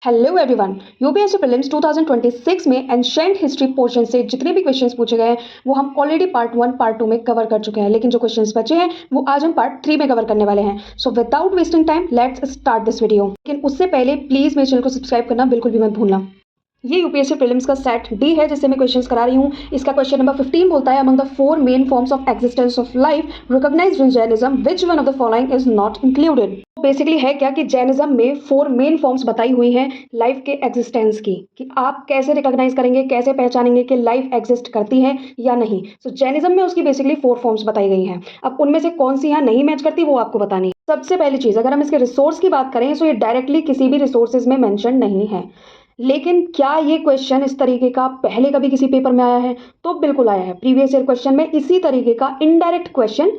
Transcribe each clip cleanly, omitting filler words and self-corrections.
Hello everyone. UPSC prelims 2026 में ancient history portion से जितने भी क्वेश्चंस पूछे गए हैं वो हम ऑलरेडी पार्ट 1 पार्ट 2 में कवर कर चुके हैं, लेकिन जो क्वेश्चंस बचे हैं वो आज हम पार्ट 3 में कवर करने वाले हैं। So without wasting time let's start this video. लेकिन उससे पहले प्लीज मेरे चैनल को सब्सक्राइब करना बिल्कुल भी मत भूलना। ये यूपीएससी प्रीलिम्स का सेट डी है जिससे मैं क्वेश्चंस करा रही हूँ। इसका क्वेश्चन नंबर 15 बोलता है, among the 4 main forms of existence of life recognised in Jainism which one of the following is not included. Basically है क्या कि जैनिज्म में 4 मेन फॉर्म्स बताई हुई हैं लाइफ के एग्जिस्टेंस की, कि आप कैसे रिकॉग्नाइज करेंगे, कैसे पहचानेंगे कि लाइफ एग्जिस्ट करती है या नहीं। सो जैनिज्म में उसकी बेसिकली 4 फॉर्म्स बताई गई हैं। अब उनमें से कौन सी यहाँ नहीं मैच करती वो आपको बतानी है। सबसे पहली चीज, अगर हम इसके रिसोर्स की बात करें तो ये डायरेक्टली किसी भी रिसोर्सेज में मेंशन नहीं है। लेकिन क्या ये क्वेश्चन इस तरीके का पहले कभी किसी पेपर में आया है? तो बिल्कुल आया है। प्रीवियस ईयर क्वेश्चन में इसी तरीके का इनडायरेक्ट क्वेश्चन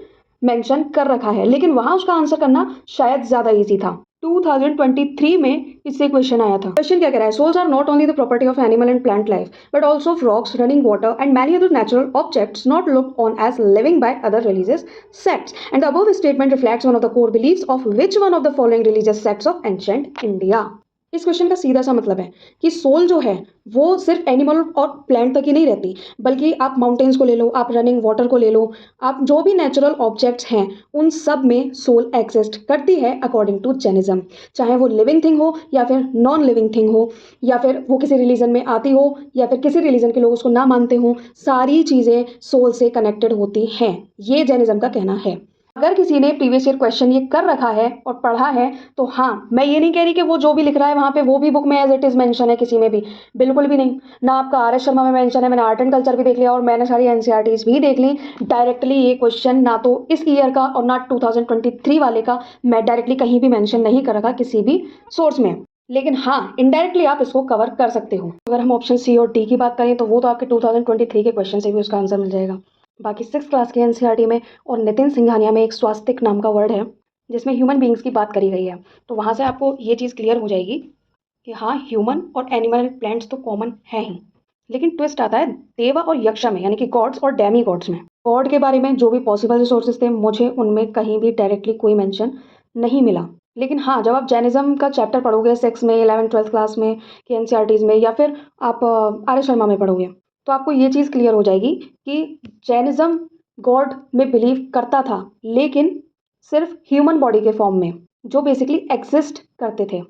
मेंशन कर रखा है, लेकिन वहां उसका आंसर करना शायद ज्यादा इजी था। 2023 में इससे क्वेश्चन आया था। क्वेश्चन क्या कह रहा है? Souls are not only the property of animal and plant life but also of rocks, running water and many other natural objects not looked on as living by other religious sects and the above statement reflects one of the core beliefs of which one of the following religious sects of ancient India. इस question का सीधा सा मतलब है कि soul जो है वो सिर्फ एनिमल और प्लांट तक ही नहीं रहती, बल्कि आप माउंटेन्स को ले लो, आप रनिंग वाटर को ले लो, आप जो भी नेचुरल ऑब्जेक्ट्स हैं उन सब में सोल एग्जिस्ट करती है अकॉर्डिंग टू जैनिज्म। चाहे वो लिविंग थिंग हो या फिर नॉन लिविंग थिंग हो, या फिर वो किसी रिलीजन में आती हो या फिर किसी रिलीजन के लोग उसको ना मानते हो, सारी चीज़ें सोल से कनेक्टेड होती हैं। ये जैनिज्म का कहना है। अगर किसी ने प्रीवियस ईयर क्वेश्चन ये कर रखा है और पढ़ा है तो हाँ, मैं ये नहीं कह रही कि वो जो भी लिख रहा है वहाँ पे वो भी बुक में एज इट इज मेंशन है, किसी में भी बिल्कुल भी नहीं। ना आपका आर एस शर्मा में मेंशन है, मैंने आर्ट एंड कल्चर भी देख लिया और मैंने सारी एनसीईआरटीज भी देख ली। डायरेक्टली ये क्वेश्चन ना तो इस ईयर का और ना 2023 वाले का मैं डायरेक्टली कहीं भी मेंशन नहीं कर रखा किसी भी सोर्स में, लेकिन हाँ इनडायरेक्टली आप इसको कवर कर सकते हो। अगर हम ऑप्शन सी और डी की बात करें तो वो तो आपके 2023 के क्वेश्चन से भी उसका आंसर मिल जाएगा। बाकी 6th क्लास के एनसीईआरटी में और नितिन सिंघानिया में एक स्वास्तिक नाम का वर्ड है जिसमें ह्यूमन बींग्स की बात करी गई है, तो वहाँ से आपको ये चीज़ क्लियर हो जाएगी कि हाँ ह्यूमन और एनिमल एंड प्लांट्स तो कॉमन है ही, लेकिन ट्विस्ट आता है देवा और यक्षा में, यानी कि गॉड्स और डेमी गॉड्स में। गॉड के बारे में जो भी पॉसिबल रिसोर्सेज थे मुझे उनमें कहीं भी डायरेक्टली कोई मेंशन नहीं मिला। लेकिन हाँ, जब आप जैनिज्म का चैप्टर पढ़ोगे 6 में, 11th 12th क्लास में कि एनसीईआरटीज में, या फिर आप आर एस शर्मा में पढ़ोगे, तो आपको ये चीज़ क्लियर हो जाएगी कि जैनिज्म गॉड में बिलीव करता था, लेकिन सिर्फ ह्यूमन बॉडी के फॉर्म में जो बेसिकली एग्जिस्ट करते थे।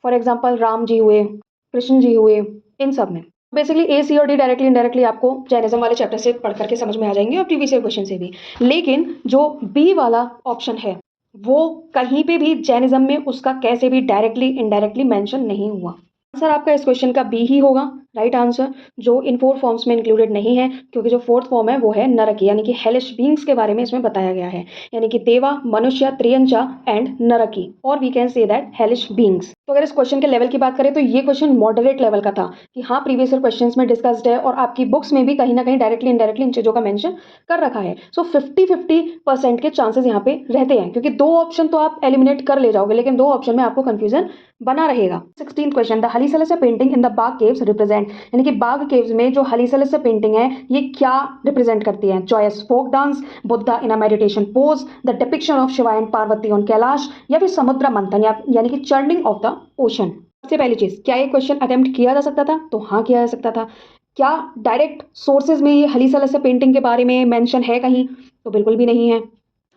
फॉर एग्जाम्पल राम जी हुए, कृष्ण जी हुए, इन सब में बेसिकली ए सी और डी डायरेक्टली इनडायरेक्टली आपको जैनिज्म वाले चैप्टर से पढ़ करके समझ में आ जाएंगे और प्रीवियस ईयर क्वेश्चन से भी। लेकिन जो बी वाला ऑप्शन है वो कहीं पे भी जैनिज्म में उसका कैसे भी डायरेक्टली इनडायरेक्टली मेंशन नहीं हुआ। आंसर आपका इस क्वेश्चन का बी ही होगा, राइट आंसर, जो इन 4 फॉर्म्स में इंक्लूडेड नहीं है, क्योंकि जो 4th फॉर्म है वो है नरकी, यानी कि हेलिश बींग्स के बारे में इसमें बताया गया है, यानी कि देवा, मनुष्य, त्रियंचा एंड नरकी, और we can say that hellish beings. तो अगर इस क्वेश्चन के लेवल की बात करें तो ये क्वेश्चन मॉडरेट लेवल का था कि हाँ प्रीवियस ईयर क्वेश्चंस में डिस्कस्ड है और आपकी बुक्स में भी कहीं ना कहीं डायरेक्टली इनडायरेक्टली इन चीज़ों का मेंशन कर रखा है। सो 50-50% के चांसेस यहाँ पे रहते हैं, क्योंकि 2 ऑप्शन तो आप एलिमिनेट कर ले जाओगे, लेकिन 2 ऑप्शन में आपको कंफ्यूजन बना रहेगा। 16th क्वेश्चन, द हलीसलस्य painting in the Bagh caves represent, यानी कि बाग केव्स में जो हलीसलस्य पेंटिंग है ये क्या रिप्रेजेंट करती है? Joyous folk dance, Buddha in a meditation pose, the depiction of Shiva and Parvati on Kailash, या फिर समुद्र मंथन यानी कि चर्निंग ऑफ द ओशन। सबसे पहली चीज, क्या ये क्वेश्चन अटेम्प्ट किया जा सकता था? तो हाँ किया जा सकता था। क्या डायरेक्ट सोर्सेज में ये हलीसलस्य पेंटिंग के बारे में मेंशन है कहीं? तो बिल्कुल भी नहीं है।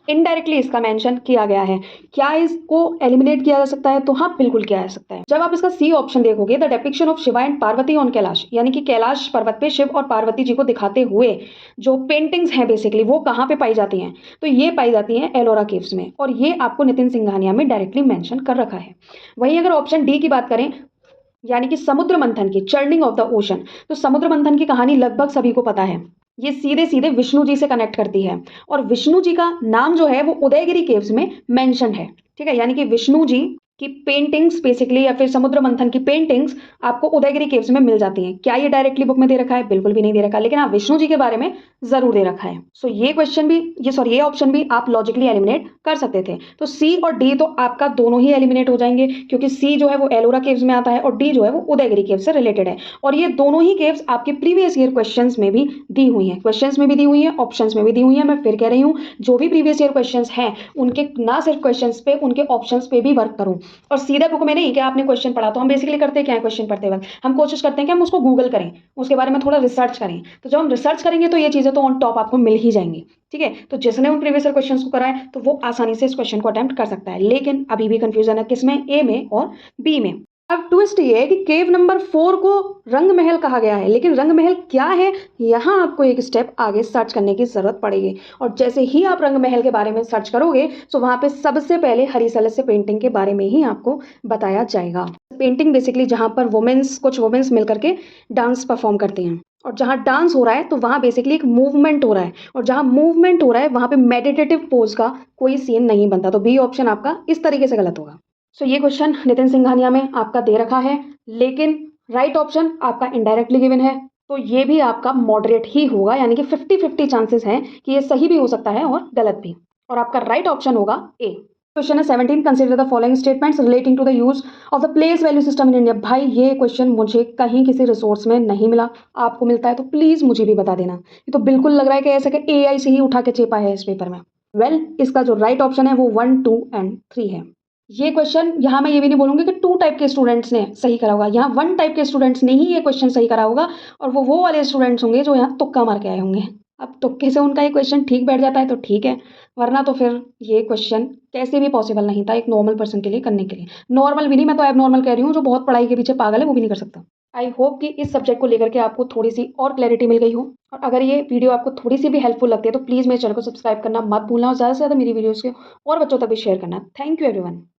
इनडायरेक्टली इसका मेंशन किया गया है। क्या इसको एलिमिनेट किया जा सकता है? तो हाँ बिल्कुल किया जा सकता है। जब आप इसका सी ऑप्शन देखोगे, the depiction of Shiva and Parvati on Kailash, यानी कि कैलाश पर्वत पे शिव और पार्वती जी को दिखाते हुए जो पेंटिंग्स हैं बेसिकली वो कहाँ पे पाई जाती हैं? तो ये पाई जाती हैं एलोरा केव्स में, और ये आपको नितिन सिंघानिया में डायरेक्टली मेंशन कर रखा है। वहीं अगर ऑप्शन डी की बात करें, यानी कि समुद्र मंथन की, चर्निंग ऑफ द ओशन, तो समुद्र मंथन की कहानी लगभग सभी को पता है। ये सीधे सीधे विष्णु जी से कनेक्ट करती है, और विष्णु जी का नाम जो है वो उदयगिरी केव्स में मेंशन है, ठीक है। यानी कि विष्णु जी की पेंटिंग्स बेसिकली, या फिर समुद्र मंथन की पेंटिंग्स आपको उदयगिरी केव्स में मिल जाती हैं। क्या ये डायरेक्टली बुक में दे रखा है? बिल्कुल भी नहीं दे रखा, लेकिन हाँ विष्णु जी के बारे में जरूर दे रखा है। सो ये क्वेश्चन भी, ये ऑप्शन भी आप लॉजिकली एलिमिनेट कर सकते थे। तो सी और डी तो आपका दोनों ही एलिमिनेट हो जाएंगे, क्योंकि सी जो है वो एलोरा केव्स में आता है और डी जो है वो उदयगिरी केव्स से रिलेटेड है, और ये दोनों ही केव्स आपके प्रीवियस ईयर क्वेश्चंस में भी दी हुई हैं, क्वेश्चंस में भी दी हुई हैं, ऑप्शंस में भी दी हुई हैं। मैं फिर कह रही हूँ, जो भी प्रीवियस ईयर क्वेश्चंस हैं उनके ना सिर्फ क्वेश्चंस पे, उनके ऑप्शंस पे भी वर्क करूँ, और सीधे बुक में नहीं कि आपने क्वेश्चन पढ़ा। तो हम बेसिकली करते क्या है क्वेश्चन पढ़ते वक्त, हम कोशिश करते हैं कि हम उसको गूगल करें, उसके बारे में थोड़ा रिसर्च करें। तो जब हम रिसर्च करेंगे तो ये चीज़ें तो ऑन टॉप आपको मिल ही जाएंगी, ठीक है। तो जिसने उन प्रीवियस क्वेश्चन को करा है तो वो आसानी से इस क्वेश्चन को अटेम्प्ट कर सकता है। लेकिन अभी भी कंफ्यूजन है किसमें, ए में और बी में। अब ट्विस्ट ये है कि केव नंबर 4 को रंग महल कहा गया है, लेकिन रंग महल क्या है, यहाँ आपको एक स्टेप आगे सर्च करने की जरूरत पड़ेगी। और जैसे ही आप रंग महल के बारे में सर्च करोगे तो वहां पे सबसे पहले हरिसलस्य पेंटिंग के बारे में ही आपको बताया जाएगा। पेंटिंग बेसिकली जहां पर कुछ वुमेन्स मिलकर के डांस परफॉर्म करती हैं, और जहां डांस हो रहा है तो वहां बेसिकली एक मूवमेंट हो रहा है, और जहां मूवमेंट हो रहा है वहां पे मेडिटेटिव पोज का कोई सीन नहीं बनता। तो बी ऑप्शन आपका इस तरीके से गलत होगा। सो ये क्वेश्चन नितिन सिंघानिया में आपका दे रखा है, लेकिन राइट ऑप्शन आपका इनडायरेक्टली गिवन है, तो ये भी आपका मॉडरेट ही होगा, यानी कि 50-50 चांसेस हैं कि ये सही भी हो सकता है और गलत भी। और आपका राइट ऑप्शन होगा ए। क्वेश्चन है 17, consider the following statements relating to the use of the place value system in India. भाई ये क्वेश्चन मुझे कहीं किसी रिसोर्स में नहीं मिला, आपको मिलता है तो प्लीज मुझे भी बता देना। ये तो बिल्कुल लग रहा है कि ऐसा कि एआई से ही उठा के चेपा है इस पेपर में। इसका जो राइट ऑप्शन है वो 1, 2 एंड 3 है। ये क्वेश्चन यहाँ मैं ये भी नहीं बोलूंगी कि 2 टाइप के स्टूडेंट्स ने सही करा होगा, यहाँ 1 टाइप के स्टूडेंट्स ने ही ये क्वेश्चन सही करा होगा, और वो वाले स्टूडेंट्स होंगे जो यहाँ तुक्का मार के आए होंगे। अब तुक्के से उनका ये क्वेश्चन ठीक बैठ जाता है तो ठीक है, वरना तो फिर ये क्वेश्चन कैसे भी पॉसिबल नहीं था एक नॉर्मल पर्सन के लिए करने के लिए। नॉर्मल भी नहीं, मैं तो एब नॉर्मल कह रही हूँ, जो बहुत पढ़ाई के पीछे पागल है वो भी नहीं कर सकता। आई होप कि इस सब्जेक्ट को लेकर के आपको थोड़ी सी और क्लैरिटी मिल गई हो, और अगर ये वीडियो आपको थोड़ी सी भी हेल्पफुल लगती है तो प्लीज़ मेरे चैनल को सब्सक्राइब करना मत भूलना, और ज़्यादा से ज़्यादा मेरी वीडियोज़ को और बच्चों तक भी शेयर करना। Thank you everyone.